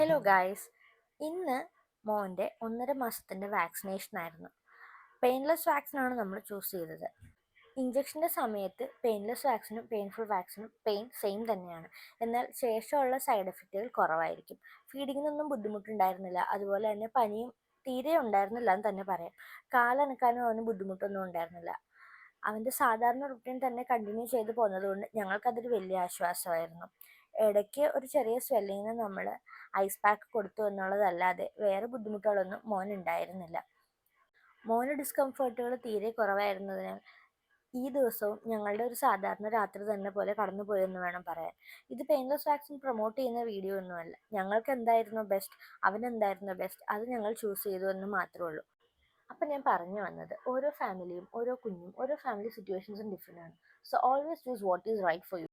Hello guys, ഇന്ന് മോൻ്റെ 1.5 മാസത്തിൻ്റെ വാക്സിനേഷൻ ആയിരുന്നു. പെയിൻലെസ് വാക്സിനാണ് നമ്മൾ ചൂസ് ചെയ്തത്. ഇഞ്ചക്ഷൻ്റെ സമയത്ത് പെയിൻലെസ് വാക്സിനും പെയിൻഫുൾ വാക്സിനും പെയിൻ സെയിം തന്നെയാണ്. എന്നാൽ ശേഷമുള്ള സൈഡ് എഫക്റ്റുകൾ കുറവായിരിക്കും. ഫീഡിങ്ങിനൊന്നും ബുദ്ധിമുട്ടുണ്ടായിരുന്നില്ല. അതുപോലെ തന്നെ പനിയും തീരെ ഉണ്ടായിരുന്നില്ല എന്ന് തന്നെ പറയാം. കാലനക്കാനും അവന് ബുദ്ധിമുട്ടൊന്നും ഉണ്ടായിരുന്നില്ല. അവൻ്റെ സാധാരണ റുട്ടീൻ തന്നെ കണ്ടിന്യൂ ചെയ്ത് പോകുന്നതുകൊണ്ട് ഞങ്ങൾക്കതൊരു വലിയ ആശ്വാസമായിരുന്നു. ഇടയ്ക്ക് ഒരു ചെറിയ സ്വെല്ലിങ്ങിന് നമ്മൾ ഐസ് പാക്ക് കൊടുത്തു എന്നുള്ളതല്ലാതെ വേറെ ബുദ്ധിമുട്ടുകളൊന്നും മോനുണ്ടായിരുന്നില്ല. മോന് ഡിസ്കംഫർട്ടുകൾ തീരെ കുറവായിരുന്നതിനാൽ ഈ ദിവസവും ഞങ്ങളുടെ ഒരു സാധാരണ രാത്രി തന്നെ പോലെ കടന്നുപോയെന്ന് വേണം പറയാൻ. ഇത് പെയിൻലെസ് വാക്സിൻ പ്രൊമോട്ട് ചെയ്യുന്ന വീഡിയോ ഒന്നുമല്ല. ഞങ്ങൾക്ക് എന്തായിരുന്നു ബെസ്റ്റ്, അവനെന്തായിരുന്നു ബെസ്റ്റ്, അത് ഞങ്ങൾ ചൂസ് ചെയ്തു എന്ന് മാത്രമേ ഉള്ളൂ. അപ്പം ഞാൻ പറഞ്ഞു വന്നത്, ഓരോ ഫാമിലിയും ഓരോ കുഞ്ഞും ഓരോ ഫാമിലി സിറ്റുവേഷൻസും ഡിഫറെൻ്റ് ആണ്. So always choose what is right for U.